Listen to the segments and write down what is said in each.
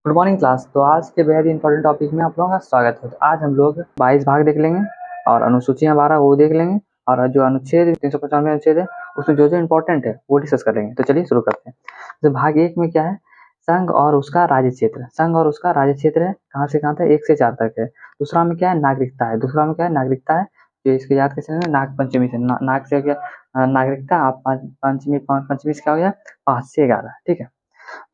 Good morning class. तो आज के बेहद इंपॉर्टेंट टॉपिक में आप लोगों का स्वागत है। तो आज हम लोग 22 भाग देख लेंगे और अनुसूचियां 12 वो देख लेंगे और जो अनुच्छेद 395 अनुच्छेद है उसमें जो इंपॉर्टेंट है वो डिस्कस कर लेंगे। तो चलिए शुरू करते हैं। तो भाग 1 में क्या है, संघ और उसका राज्य क्षेत्र। संघ और उसका राज्य क्षेत्र है कहाँ से कहाँ तक, 1 से 4 तक है। दूसरा में क्या है, नागरिकता है। दूसरा में क्या है, नागरिकता है। जो इसको याद कैसे है, नाग पंचमी से नाग से हो गया नागरिकता, आप पंचमी पंचमी से क्या हो गया 5 से 11। ठीक है।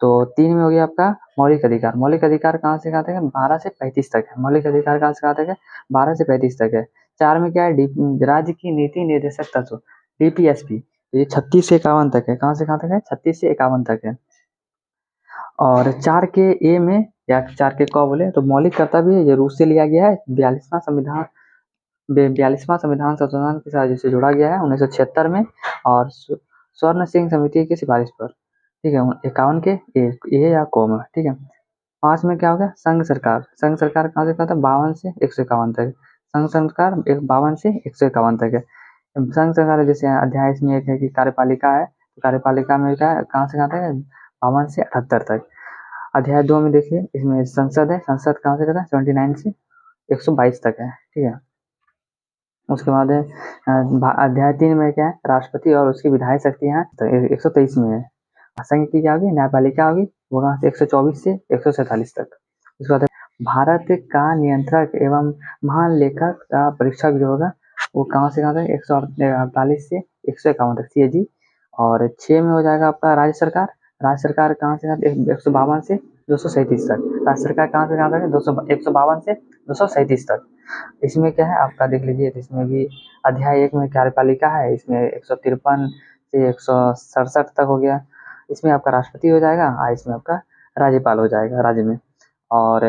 तो 3 में हो गया आपका मौलिक अधिकार। मौलिक अधिकार कहाँ से कहाँ तक है, 12 से 35 तक है। मौलिक अधिकार कहाँ से कहाँ तक है, 12 से 35 तक है। 4 में क्या है, राज्य की नीति निर्देशक तत्व, डीपीएसपी। तो ये 36 से 51 तक है। कहाँ से कहाँ तक है, 36 से 51 तक है। और 4 के ए में या 4 के क बोले तो मौलिक कर्तव्य ये रूस से लिया गया है। 42वां संविधान 42वां संविधान संशोधन के साथ जिसे जोड़ा गया है 1976 में और स्वर्ण सिंह समिति की सिफारिश पर। ठीक है। 51 के ए या कोम। ठीक है। 5 में क्या होगा, संघ सरकार। संघ सरकार कहाँ से कहाँ तक, 52 से 151 तक। संघ सरकार 52 से 151 तक है। संघ सरकार जैसे अध्याय इसमें एक है कि कार्यपालिका है, तो कार्यपालिका में क्या है, कहाँ से कहाँ तक है, 52 से 78 तक। अध्याय 2 में देखिए इसमें संसद है। संसद कहाँ से कहता है, 79 से 122 तक है। ठीक है। उसके बाद है अध्याय 3 में क्या है, राष्ट्रपति और उसकी विधायी शक्तियां, तो 123 में है। संघ की क्या होगी, न्यायपालिका होगी, वो कहाँ से 124 से 147 तक। उसके बाद भारत का नियंत्रक एवं महान लेखक का परीक्षक जो होगा वो कहाँ से कहाँ तक, 148 से 151 तक CAG। और 6 में हो जाएगा आपका राज्य सरकार। राज्य सरकार कहाँ से कहाँ, 152 से 237 तक। राज्य सरकार कहाँ से कहाँ तक है, 152 से 237 तक। इसमें क्या है आपका देख लीजिए, इसमें भी अध्याय 1 में कार्यपालिका है, इसमें 153 से 167 तक हो गया। इसमें आपका राष्ट्रपति हो जाएगा और इसमें आपका राज्यपाल हो जाएगा राज्य में। और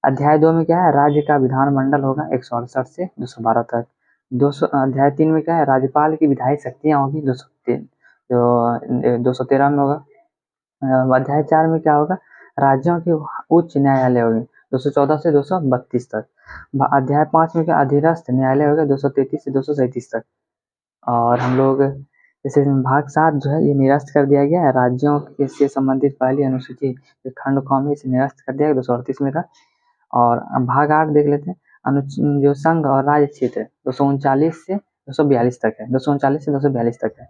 अध्याय 2 में क्या है, राज्य का विधानमंडल होगा 168 से 212 तक। 200 अध्याय 3 में क्या है, राज्यपाल की विधायी शक्तियाँ होगी 203 जो 213 में होगा। अध्याय 4 में क्या होगा, राज्यों के उच्च न्यायालय होंगे 214 से 232 तक। अध्याय 5 में क्या, अधीनस्थ न्यायालय होगा 233 से 237 तक। और हम लोग जैसे भाग 7 जो है ये निरस्त कर दिया गया है। राज्यों के से संबंधित पहली अनुसूची खंड क में इसे निरस्त कर दिया गया 238 में था। और भाग 8 देख लेते हैं। जो संघ और राज्य क्षेत्र 239 से 242 तक है। 239 से 242 तक है।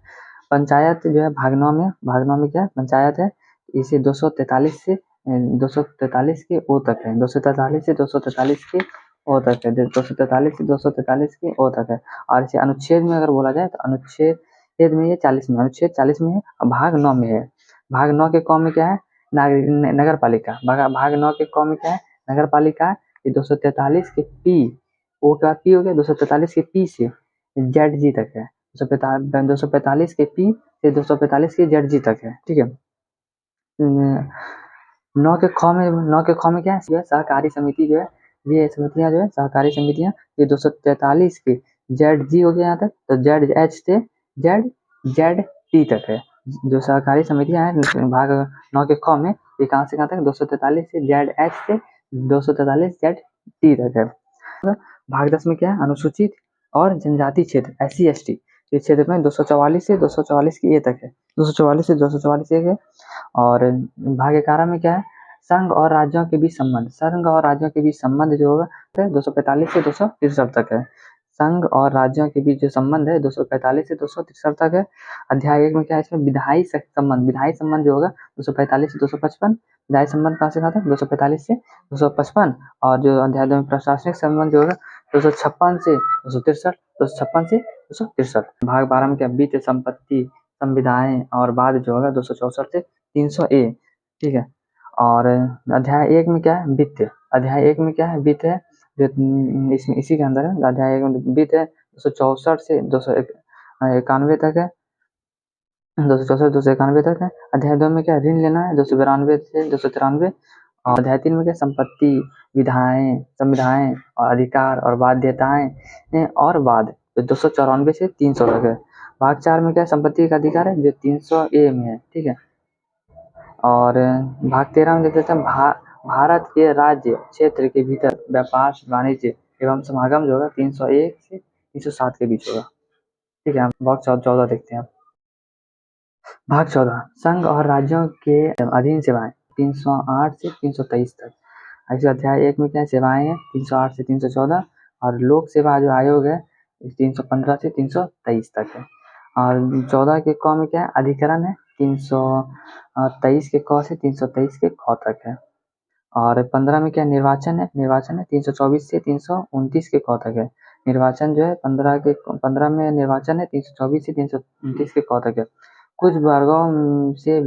पंचायत जो है भाग 9 में, भाग 9 में क्या है, पंचायत है। इसे 243 से 243 के ओ तक है। 243 से 243 के ओ तक है। 243 से 243 के ओ तक है। और इसे अनुच्छेद में अगर बोला जाए तो अनुच्छेद में ये 40 में, अनुच्छेद 40 में है और भाग 9 में है। भाग 9 के क में क्या है, नगर पालिका। भाग 9 के क में क्या है, नगर पालिका। 243 के पी, ओ का पी हो गया, 243 के पी से ZG तक है। 245 के पी से 245 के ZG तक है। ठीक है। 9 के ख में क्या है, सहकारी समिति जो है, ये समितियां जो है सहकारी समितियां, ये 243 के ZG हो गया यहाँ तक, तो ZH से ZT तक है। जो सहकारी समितियां हैं भाग 9 के ख में, ये कहाँ से कहाँ तक, 243 से ZH से 243 ZT तक है। भाग 10 में क्या है, अनुसूचित और जनजाति क्षेत्र SC/ST इस क्षेत्र में 244 से 244 की ए तक है। 244 से 244 एक है। और भाग 11 में क्या है, संघ और राज्यों के बीच संबंध। संघ और राज्यों के बीच संबंध जो होगा 245 से 263 तक है। संघ और राज्यों के बीच जो संबंध है 245 से 263 तक है। अध्याय 1 में क्या है, इसमें विधायी संबंध। विधायी संबंध जो होगा 245 से 255। विधायी संबंध कहाँ से कहाँ तक, 245 से 255। और जो अध्याय 2 में प्रशासनिक संबंध जो होगा 256 से 263, 256 से 263। भाग 12 में क्या, वित्त संपत्ति संविधाएं और बाद जो होगा 264 से 300A। ठीक है। और अध्याय 1 में क्या है, वित्त। अध्याय 1 में क्या है, वित्त है, जो इसमें इसी के अंदर है। अध्याय 1 में वित्त है 264 से 291 तक है। 264 291 तक है। अध्याय 2 में क्या, ऋण लेना है 292 से 293। और अध्याय 3 में क्या, संपत्ति विधाएं संविधाएं और अधिकार और बाध्यताएं और वाद 294 से 300 तक है। भाग 4 में क्या, संपत्ति का अधिकार है जो 300A में है। ठीक है। और भाग 13 में देख लेते हैं, भारत के राज्य क्षेत्र के भीतर व्यापार वाणिज्य एवं समागम जो होगा 301 से 307 के बीच होगा। ठीक है। भाग 14 देखते हैं। भाग 14, संघ और राज्यों के अधीन सेवाएं 308 से 323 तक। ऐसे अध्याय 1 में क्या है, सेवाएं हैं 308 से 314, और लोक सेवा जो आयोग है 315 से 323 तक है। और 14 के क में क्या है, अधिकरण है 323 के क से 323 के ख तक है। और 15 में क्या निर्वाचन है, 324 से 329 के क तक है। निर्वाचन जो है 15 में निर्वाचन है 324 से 329 के क तक है। कुछ वर्गों से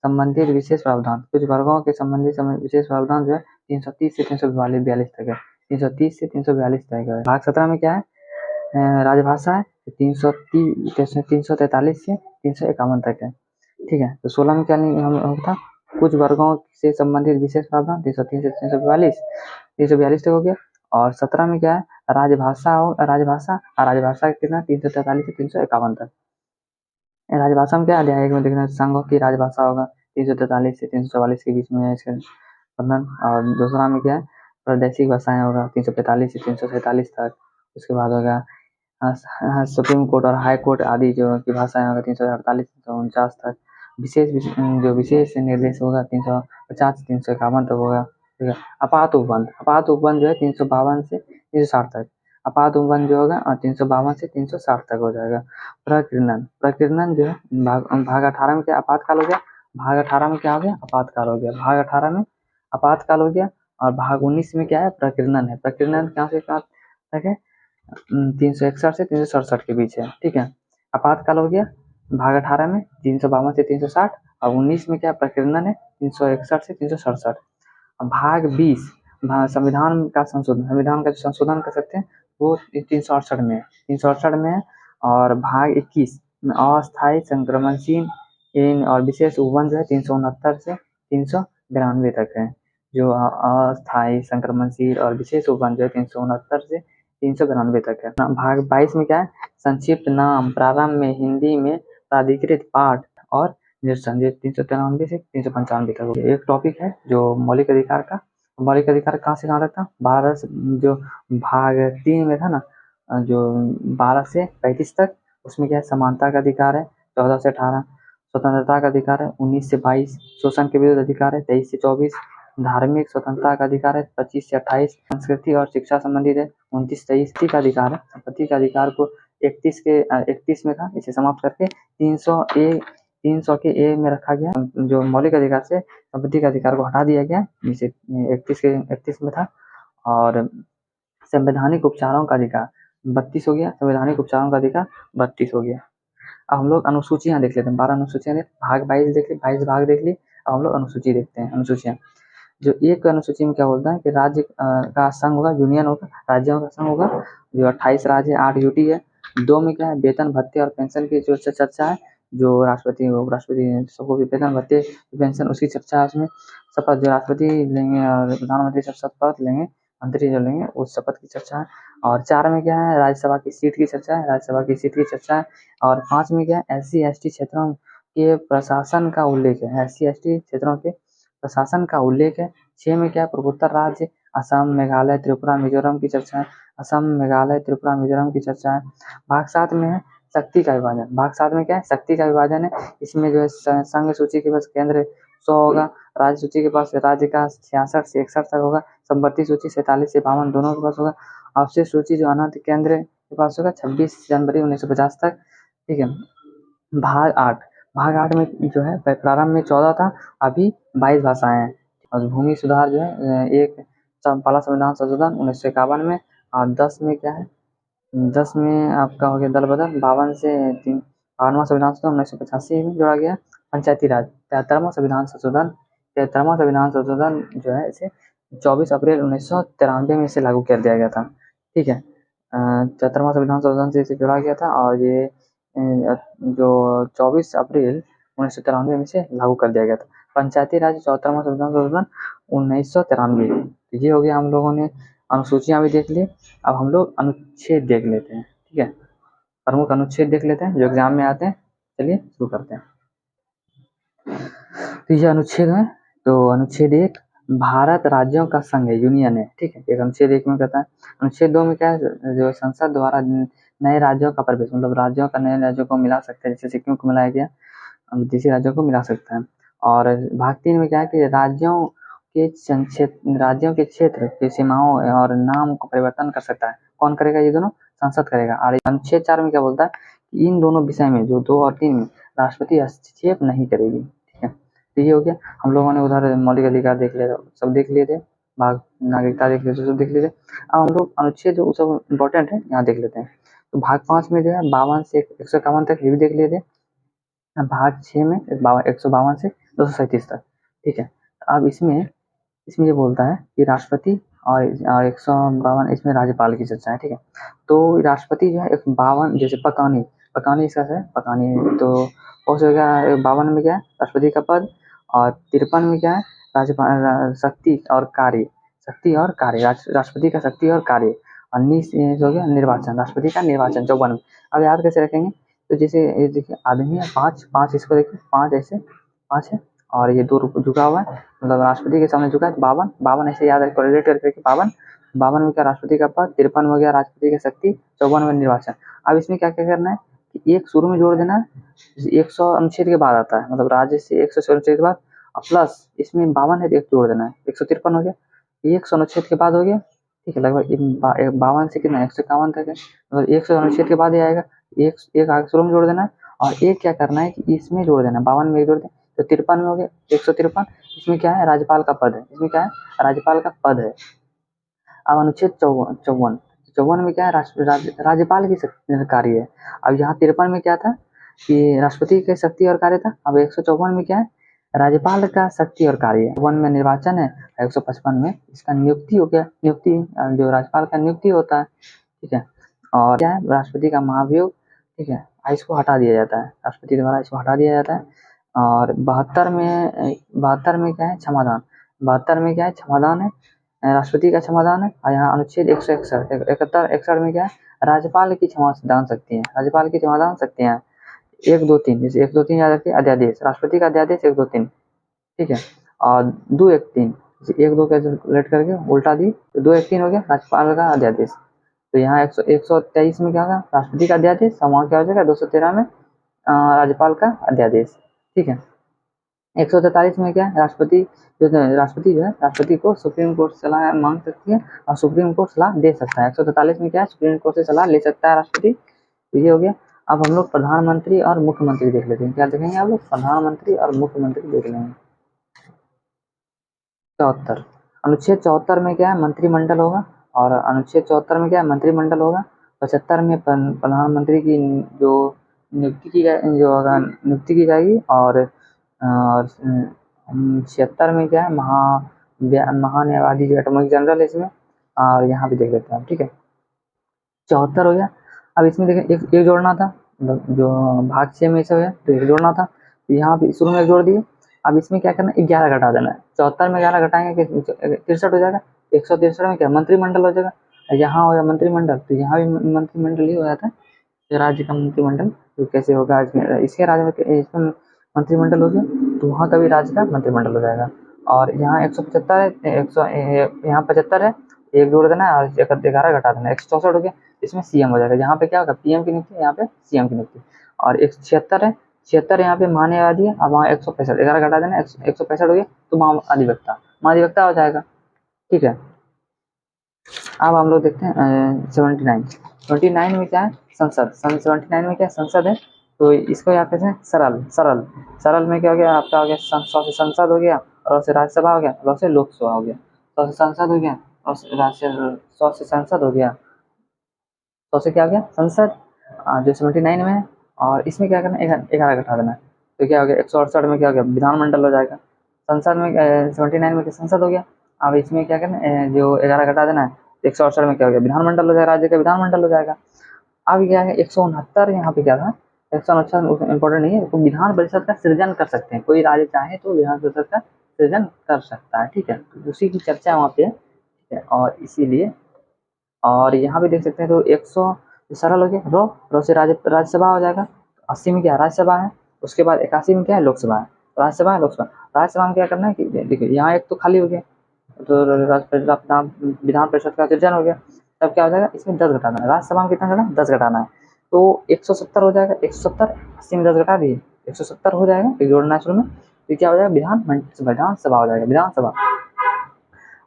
संबंधित विशेष प्रावधान, कुछ वर्गों के संबंधित विशेष प्रावधान जो है 330 से 342 तक है। 330 से 342 तक है। भाग 17 में क्या है, राजभाषा है 343 से 351 तक है। ठीक है, तो 16 में क्या होता, कुछ वर्गों से संबंधित विशेष प्रावधान 303 से 342 तक हो गया। और 17 में क्या है, राजभाषा कितना 343 से 351 तक। राजभाषा में क्या अध्याय 1 में देखना, संघों की राजभाषा होगा 343 से 344 के बीच में है इसका वर्णन। और दूसरा में क्या है, प्रादेशिक भाषाएं होगा 345 से 347 तक। उसके बाद होगा सुप्रीम कोर्ट और हाई कोर्ट आदि जो की भाषाएं होगा 348 से 349 तक। विशेष निर्देश होगा 350 से 351 तक होगा। ठीक है, आपात उपबंध जो है 352 से 360 तक। आपात उपबंध जो होगा 352 से 360 तक हो जाएगा। प्रकीर्णन जो है भाग 18 में क्या आपातकाल हो गया, भाग 18 में क्या हो गया, आपातकाल हो गया। भाग 18 में आपातकाल हो गया। और भाग 19 में क्या है, प्रकीर्णन है। प्रकीर्णन कहाँ से कहाँ तक है, 361 से 367 के बीच है। ठीक है, आपातकाल हो गया भाग 18 में 352 से 360, और 19 में क्या प्रकीर्णन है 361 से 367। भाग 20 संविधान का जो संशोधन कर सकते हैं वो 368 में है, 368 में है। और भाग 21 में अस्थायी संक्रमणशील और विशेष उपबंध है 369 से 392 तक है। जो अस्थायी संक्रमणशील और विशेष उपबंध है 369 से 392 तक है। भाग 22 में क्या है, संक्षिप्त नाम प्रारंभ में हिंदी में प्राधिकृत पाठ और निरसन 393 से 395 तक। एक टॉपिक है जो मौलिक अधिकार का। मौलिक अधिकार कहाँ से कहाँ तक था, 12 से जो भाग 3 में था ना, जो 12 से 35 तक, उसमें क्या है, समानता का अधिकार है 14 से 18, स्वतंत्रता का अधिकार है 19 से 22, शोषण के विरुद्ध अधिकार है 23 से 24, धार्मिक स्वतंत्रता का अधिकार है 25 से 28, संस्कृति और शिक्षा संबंधित है 29 से 23 का अधिकार है। संपत्ति का अधिकार को 31 में था, इसे समाप्त करके 300 के ए में रखा गया। जो मौलिक अधिकार से संपत्ति का अधिकार को हटा दिया गया, जिसे 31 में था। और संवैधानिक उपचारों का अधिकार 32 हो गया, संवैधानिक उपचारों का अधिकार 32 हो गया। अब हम लोग अनुसूचियां देख लेते हैं, 12 अनुसूचियां भाग 22 देख ली, 22 भाग देख ली। अब हम लोग अनुसूची देखते हैं। अनुसूचियां जो एक अनुसूची में क्या बोलता है कि राज्य का संघ होगा, यूनियन होगा, राज्यों का संघ होगा, जो 28 राज्य 8 यूटी है। 2 में क्या है, वेतन भत्ते और पेंशन की जो चर्चा है, जो राष्ट्रपति उपराष्ट्रपति सबको भी वेतन भत्ते पेंशन उसकी चर्चा है उसमें। शपथ जो राष्ट्रपति लेंगे और प्रधानमंत्री सब शपथ लेंगे, मंत्री जो लेंगे उस शपथ की चर्चा है। और 4 में क्या है, राज्यसभा की सीट की चर्चा है, राज्यसभा की सीट की चर्चा है। और 5 में क्या है, SC/ST क्षेत्रों के प्रशासन का उल्लेख है, SC/ST क्षेत्रों के प्रशासन का उल्लेख है। 6 में क्या है, पूर्वोत्तर राज्य असम, मेघालय, त्रिपुरा, मिजोरम की चर्चा है, असम, मेघालय, त्रिपुरा, मिजोरम की चर्चा है। भाग 7 में है शक्ति का विभाजन। भाग 7 में क्या है, शक्ति का विभाजन है। इसमें जो है संघ सूची के पास केंद्र 100 होगा, राज्य सूची के पास राज्य का 66 से 61 तक होगा, संपत्ति सूची 47 से 52 दोनों के पास होगा। अवशेष सूची जो अनाथ केंद्र के पास होगा 26 जनवरी 1950 तक। ठीक है, भाग 8 में जो है प्रारंभ में 14 था, अभी 22 भाषाएं हैं। और भूमि सुधार जो है एक पहला संविधान संशोधन 1951 में। और 10 में क्या है, 10 में आपका हो गया दल बदल 52 से 52वां संविधान संशोधन 1985 में जोड़ा गया। पंचायती राज 73वां संविधान संशोधन जो है इसे 24 अप्रैल 1993 में इसे लागू कर दिया गया था। ठीक है, 73वां संविधान संशोधन से इसे जोड़ा गया था, और ये जो 24 अप्रैल 1993 में से लागू कर दिया गया था। पंचायती राज 74वां संविधान संशोधन 1993। तो ये हो गया, हम लोगों ने अनुसूचियां भी देख ली। अब हम लोग अनुच्छेद देख लेते हैं। ठीक है, प्रमुख अनुच्छेद देख लेते हैं जो एग्जाम में आते हैं। चलिए शुरू करते हैं। तो ये अनुच्छेद है। तो अनुच्छेद 1 भारत राज्यों का संघ है, यूनियन है। ठीक है, एक अनुच्छेद 1 में कहता है। अनुच्छेद 2 में क्या है, जो संसद द्वारा नए राज्यों का प्रवेश, मतलब राज्यों का नए राज्यों को मिला सकते हैं, जैसे सिक्किम को मिलाया गया, विदेशी राज्यों को मिला सकता है। और भाग 3 में क्या है कि राज्यों के क्षेत्र की सीमाओं और नाम को परिवर्तन कर सकता है। कौन करेगा? ये दोनों संसद करेगा। और अनुच्छेद 4 में क्या बोलता है कि इन दोनों विषय में जो 2 और 3 में राष्ट्रपति हस्तक्षेप नहीं करेगी। ठीक है, तो ये हो गया। हम लोगों ने उधर मौलिक अधिकार देख लिया, सब देख लिए थे, भाग नागरिकता देख लिए थे, सब देख लिए थे। अब हम लोग अनुच्छेद जो सब इम्पोर्टेंट है यहाँ देख लेते हैं। तो भाग 5 में जो है 52 से 151 तक ये भी देख लिए थे। भाग 6 में 152 से 237 तक। ठीक है, अब इसमें ये बोलता है कि राष्ट्रपति और 152 इसमें राज्यपाल की चर्चा है। ठीक है, तो राष्ट्रपति जो है 52 जैसे पकानी इसका है पकानी, तो उस जगह 52 में क्या है? राष्ट्रपति का पद। और 53 में क्या है? राज्यपाल शक्ति और कार्य राष्ट्रपति का शक्ति और कार्य। 19 हो गया निर्वाचन, राष्ट्रपति का निर्वाचन 54 में। अब याद कैसे रखेंगे? तो जैसे ये देखिए आदमी है 5 इसको देखिए 5 ऐसे 5 है और ये 2 झुका हुआ है, मतलब राष्ट्रपति के सामने झुका है। 52 ऐसे याद रखें, कोरिलेट करके 52 में क्या? राष्ट्रपति का पद। 53 में हो गया राष्ट्रपति की शक्ति। 54 में निर्वाचन। अब इसमें क्या क्या करना है कि एक शुरू में जोड़ देना है, 100 अनुच्छेद के बाद आता है, मतलब राज्य से 100 अनुच्छेद के बाद, प्लस इसमें 52 है तो एक जोड़ देना है, 153 हो गया। 100 अनुच्छेद के बाद हो गया। ठीक है, लगभग 52 से कितना 151 तक है, मतलब 100 अनुच्छेद के बाद ही आएगा। एक आगे शुरू में जोड़ देना है और एक क्या करना है कि इसमें जोड़ देना है, 52 में एक जोड़ दें तो 53 में हो गया 153। इसमें क्या है? राज्यपाल का पद है। इसमें क्या है? राज्यपाल का पद है। अब अनुच्छेद 54 में क्या है? राज्यपाल की कार्य है। अब यहाँ 53 में क्या था कि राष्ट्रपति की शक्ति और कार्य था। अब 154 में क्या है? राज्यपाल का शक्ति और कार्य है। 1 में निर्वाचन है, 155 में इसका नियुक्ति हो गया। नियुक्ति जो राज्यपाल का नियुक्ति होता है। ठीक है, और क्या है? राष्ट्रपति का महाभियोग। ठीक है, इसको हटा दिया जाता है, राष्ट्रपति द्वारा इसको हटा दिया जाता है। और 72 में क्या है? क्षमादान। 72 में क्या है? क्षमादान है, राष्ट्रपति का क्षमादान है। और यहाँ अनुच्छेद 161 में क्या है? राज्यपाल की क्षमादान शक्ति है, राज्यपाल की क्षमादान शक्ति है। 1 2 3 जैसे 1 2 3 याद रखिए, अध्यादेश राष्ट्रपति का अध्यादेश 1 2 3। ठीक है, और 2 1 3 जैसे 1 2 कैलकुलेट करके उल्टा दी तो 2 1 3 हो गया राज्यपाल का अध्यादेश। तो यहाँ 123 में क्या होगा? राष्ट्रपति का अध्यादेश। और वहाँ क्या हो जाएगा? 213 में राज्यपाल का अध्यादेश। ठीक है, 143 में क्या है? राष्ट्रपति जो है राष्ट्रपति को सुप्रीम कोर्ट से सलाह मांग सकती है और सुप्रीम कोर्ट सलाह दे सकता है। 143 में क्या है? सुप्रीम कोर्ट से सलाह ले सकता है राष्ट्रपति। तो ये हो गया। अब हम लोग प्रधानमंत्री और मुख्यमंत्री देख लेते हैं। क्या देखेंगे आप लोग? प्रधानमंत्री और मुख्यमंत्री देख लेंगे। 74 अनुच्छेद 74 में क्या है? मंत्रिमंडल होगा। और अनुच्छेद 74 में क्या है? मंत्रिमंडल होगा। 75 में प्रधानमंत्री की जो नियुक्ति की जाएगी। और 76 में क्या है? महान्यायवादी जो एटॉर्नी जनरल है इसमें। और यहाँ भी देख लेते हैं, ठीक है। 74 हो गया। अब इसमें देखें एक जोड़ना था, मतलब जो भाग 6 में से है तो एक जोड़ना था, तो यहाँ पे शुरू में एक जोड़ दिए। अब इसमें क्या करना है? 11 घटा देना है। 74 में 11 घटाएंगे 63 हो जाएगा। 163 में क्या? मंत्रिमंडल हो जाएगा। यहाँ हो गया मंत्रिमंडल, तो यहाँ भी मंत्रिमंडल ही हो जाता है, राज्य का मंत्रिमंडल। तो कैसे होगा? इसके राज्य में इसमें मंत्रिमंडल हो गया, तो वहाँ का भी राज्य का मंत्रिमंडल हो जाएगा। और यहाँ 175 है, यहाँ 75 है, एक जोड़ देना है और 11 घटा देना है, 164 हो गया। इसमें सीएम हो जाएगा। यहाँ पे क्या होगा? पीएम की नियुक्ति, यहाँ पे सीएम की नियुक्ति। और 176 है, 76 यहाँ पे महान्यायवादी है। अब वहाँ 165, 11 घटा देना, 165 हो गया, तो महाधिवक्ता हो जाएगा। ठीक है, अब हम लोग देखते हैं 79 में क्या है? संसद। 79 में क्या है? संसद है। तो इसको याद कैसे? सरल में क्या हो गया? आपका हो गया 100 से संसद हो गया, और से राज्यसभा हो गया, और से लोकसभा हो गया। 100 से संसद हो गया, और 100 से संसद हो गया, 100 से क्या हो गया? संसद जो 79 में है। और इसमें क्या करना है? 11 घटा देना है, तो क्या हो गया? 168 में क्या हो गया? विधानमंडल हो जाएगा। संसद में 79 में संसद हो गया। अब इसमें क्या करना है? जो 11 घटा देना है, 168 में क्या हो गया? विधानमंडल हो जाएगा, राज्य का विधानमंडल हो जाएगा। अब क्या है? 169 यहाँ पे क्या था? 169 इंपॉर्टेंट नहीं है, तो विधान परिषद का सृजन कर सकते हैं, कोई राज्य चाहे तो विधान परिषद का सृजन कर सकता है। ठीक है, तो उसी की चर्चा वहाँ पे है, ठीक है। और इसीलिए और यहाँ पे देख सकते हैं, तो 100 सरल हो गया, रो से राज्यसभा हो जाएगा। 80 में क्या? राज्यसभा है। उसके बाद 81 में क्या है? लोकसभा है। राज्यसभा है, लोकसभा। राज्यसभा में क्या करना है कि देखिए यहाँ एक तो खाली हो गया, तो विधान परिषद का सृजन हो गया। तब क्या हो जाएगा? इसमें 10 घटाना है। राज्यसभा में कितना घटाना है? 10 घटाना है, तो 170 हो जाएगा। 170 80 में 10 घटा दिए, 170 हो जाएगा, फिर जोड़ना है शुरू में। तो क्या हो जाएगा, विधानसभा हो जाएगा, विधानसभा।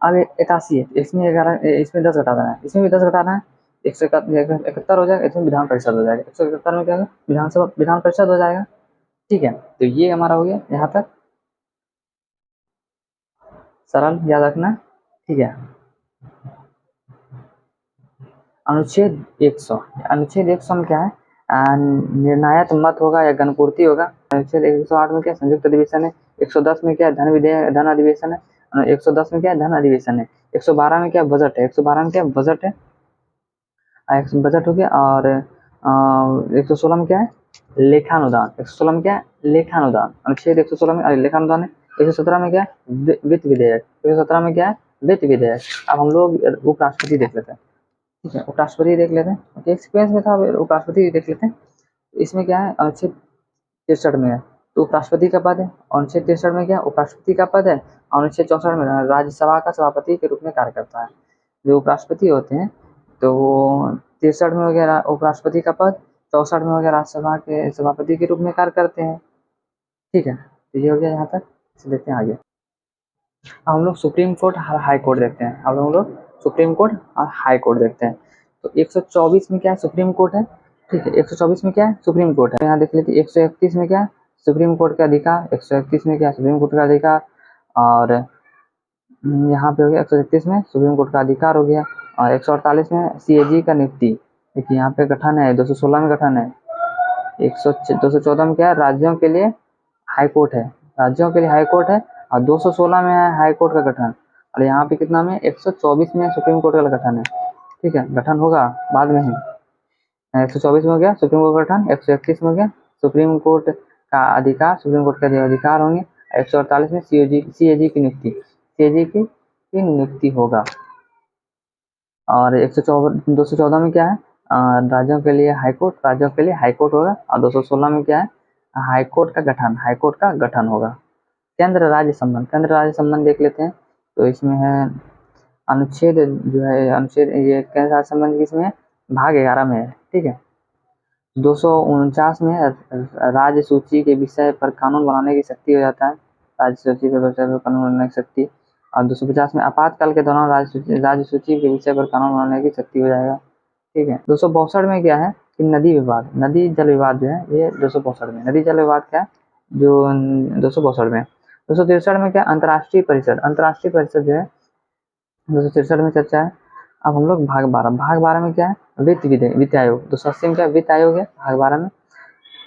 अब 81 है, इसमें 11, इसमें 10 घटाना है, इसमें भी 10 घटाना है, 171 हो जाएगा, इसमें विधान परिषद हो जाएगा, 171 में क्या है, विधानसभा, विधान परिषद हो जाएगा। ठीक है, तो ये हमारा हो गया यहाँ तक, सरल याद रखना। ठीक है, अनुच्छेद 100, अनुच्छेद 100 में क्या है, निर्णायक मत होगा या गणपूर्ति होगा। अनुच्छेद 108 में क्या संयुक्त अधिवेशन है, 110 में क्या धन विधेयक, धन अधिवेशन है, 110 में क्या धन अधिवेशन है, 112 में क्या बजट है, 112 में क्या बजट है, बजट हो गया। और 116 में क्या है, लेखानुदान, 116 में क्या है, लेखानुदान, अनुच्छेद 116 में लेखानुदान है। 117 में क्या है, वित्त विधेयक, 117 में क्या है, वित्त विधेयक। अब हम लोग उपराष्ट्रपति देख लेते हैं। ठीक है, उपराष्ट्रपति देख लेते हैं, एक सीक्वेंस में था, उपराष्ट्रपति देख लेते हैं। इसमें क्या है, अनुच्छेद 63 में है तो उपराष्ट्रपति का पद है, अनुच्छेद 63 में क्या है, उपराष्ट्रपति का पद है, अनुच्छेद 64 में राज्यसभा का सभापति के रूप में कार्य करता है। जो उपराष्ट्रपति होते हैं तो 63 में हो गया उपराष्ट्रपति का पद, 64 में हो गया राज्यसभा के सभापति के रूप में कार्य करते हैं। ठीक है, तो ये हो गया यहाँ तक। इसे देखते हैं आगे। अब हम लोग सुप्रीम कोर्ट और हाई कोर्ट देखते हैं। अब हम लोग सुप्रीम कोर्ट और हाई कोर्ट देखते हैं। तो 124 में क्या है, सुप्रीम कोर्ट है। ठीक है, 124 में क्या है, सुप्रीम कोर्ट है। यहाँ देख लेते हैं 131 में क्या है, सुप्रीम कोर्ट का अधिकार। 131 में क्या है, सुप्रीम कोर्ट का अधिकार। और यहाँ पे हो गया 131 में सुप्रीम कोर्ट का अधिकार हो गया। और 148 में सीएजी का नियुक्ति। देखिए यहाँ पे गठन है, 216 में गठन है। 214 में क्या है, राज्यों के लिए हाई कोर्ट है, राज्यों के लिए हाई कोर्ट है। और 216 में है हाई कोर्ट का गठन। और यहाँ पे कितना में, 124 में सुप्रीम कोर्ट का गठन है। ठीक है, गठन होगा बाद में ही। 124 में हो गया सुप्रीम कोर्ट का गठन, 131 में हो गया सुप्रीम कोर्ट का अधिकार, सुप्रीम कोर्ट के अधिकार होंगे। 148 में सीएजी की नियुक्ति, सीएजी की नियुक्ति होगा। और 214 में क्या है, राज्यों के लिए हाई कोर्ट, राज्यों के लिए हाई कोर्ट होगा। और 216 में क्या है, हाई कोर्ट का गठन, हाई कोर्ट का गठन होगा। केंद्र राज्य संबंध, केंद्र राज्य संबंध देख लेते हैं। तो इसमें है अनुच्छेद जो है, अनुच्छेद ये केंद्र राज्य संबंध किसमें है, भाग 11 में है। ठीक है, 249 में राज्य सूची के विषय पर कानून बनाने की शक्ति हो जाता है, राज्य सूची के विषय पर कानून बनाने की शक्ति। और 250 में आपातकाल के दौरान राज्य सूची के विषय पर कानून बनाने की शक्ति हो जाएगा। ठीक है, 262 में क्या है कि नदी विवाद, नदी जल विवाद जो है, ये 262 में नदी जल विवाद क्या है, जो 262 में। 263 में क्या, अंतर्राष्ट्रीय परिषद, अंतर्राष्ट्रीय परिषद जो है 263 में चर्चा है। अब हम लोग भाग 12 में क्या है, वित्त आयोग। 280 में क्या, वित्त आयोग है भाग 12 में।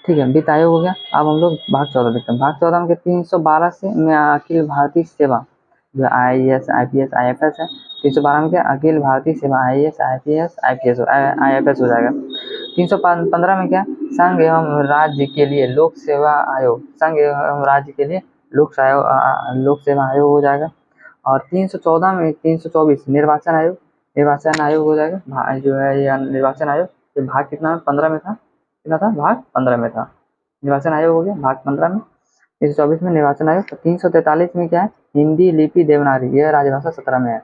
ठीक है, वित्त आयोग हो गया। अब हम लोग भाग 14 देखते हैं। भाग 14 में 312 से में अखिल भारतीय सेवा जो IAS IPS IFS है। 312 में क्या, अखिल भारतीय सेवा IAS IPS IFS हो जाएगा। 315 में क्या, संघ एवं राज्य के लिए लोक सेवा आयोग, संघ एवं राज्य के लिए लोक सेवा आयोग हो जाएगा। और 314 में 324 निर्वाचन आयोग, निर्वाचन आयोग हो जाएगा। जो है ये निर्वाचन आयोग, ये भाग कितना में, 15 में था, कितना था, भाग 15 में था। निर्वाचन आयोग हो गया भाग 15 में। 324 में निर्वाचन आयोग। 343 में क्या है, हिंदी लिपि देवनागरी, यह राजभाषा 17 में है।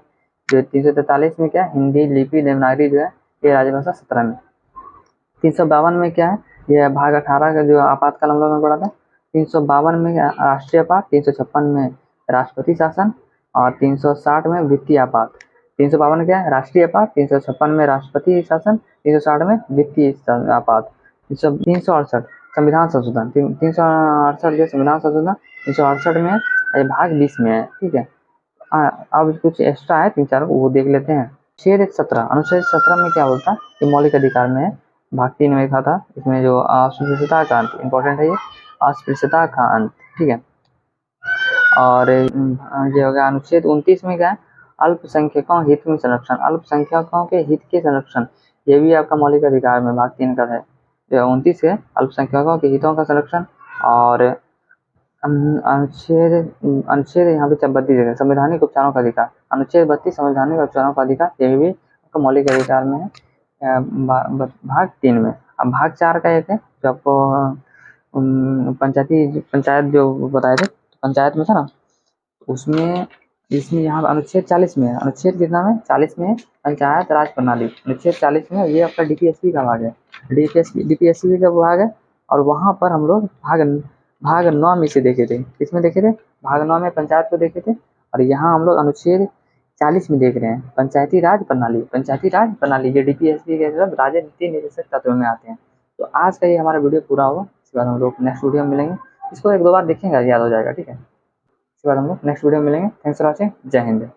जो 343 में क्या है, हिंदी लिपि देवनागरी जो है ये राजभाषा 17 में। 352 में क्या है, यह भाग 18 का जो आपातकाल हम लोगों ने पढ़ा था। 352 में राष्ट्रीय आपात, 356 में राष्ट्रपति शासन। और 360 में वित्तीय आपात। 352 क्या है, राष्ट्रीय आपात, 356 में राष्ट्रपति शासन, 360 में वित्तीय आपात। 368 संविधान संशोधन, 368 जो संविधान संशोधन 368 में है, भाग 20 में है। ठीक है, अब कुछ एक्स्ट्रा है 3-4 वो देख लेते हैं। अनुच्छेद 17 में क्या बोलता है कि मौलिक अधिकार में है, भाग 3 में लिखा था। इसमें जो अस्पृश्यता का अंत, इंपॉर्टेंट है ये, अस्पृश्यता का अंत। ठीक है, और ये हो गया अनुच्छेद 29 में क्या है, अल्पसंख्यकों हित में संरक्षण, अल्पसंख्यकों के हित के संरक्षण, ये भी आपका मौलिक अधिकार में भाग 3 का है। 29 है अल्पसंख्यकों के हितों का संरक्षण। और अनुच्छेद यहाँ पे 32 है संवैधानिक उपचारों का अधिकार, अनुच्छेद 32 संवैधानिक उपचारों का अधिकार, ये भी आपका मौलिक अधिकार में है भाग 3 में। अब भाग 4 का एक है जो आपको पंचायत जो बताए थे, पंचायत में था ना, उसमें इसमें यहाँ अनुच्छेद 40 में है, अनुच्छेद कितना में, 40 में पंचायत राज प्रणाली, अनुच्छेद 40 में ये आपका DPSP का भाग है, DPSP का भाग है। और वहाँ पर हम लोग भाग भाग 9 में इसे देखे थे। किसमें देखे थे? भाग 9 में पंचायत को देखे थे। और यहाँ हम लोग अनुच्छेद 40 में देख रहे हैं पंचायती राज प्रणाली। पंचायती राज प्रणाली ये डीपीएसपी के सब राजनीति निदेशक तत्व में आते हैं। तो आज का ये हमारा वीडियो पूरा होगा। इसके बाद हम लोग नेक्स्ट वीडियो में मिलेंगे। इसको 1-2 बार देखेंगे, याद हो जाएगा, ठीक है। इसके बाद हम लोग नेक्स्ट वीडियो में मिलेंगे। Thanks for watching. जय हिंद।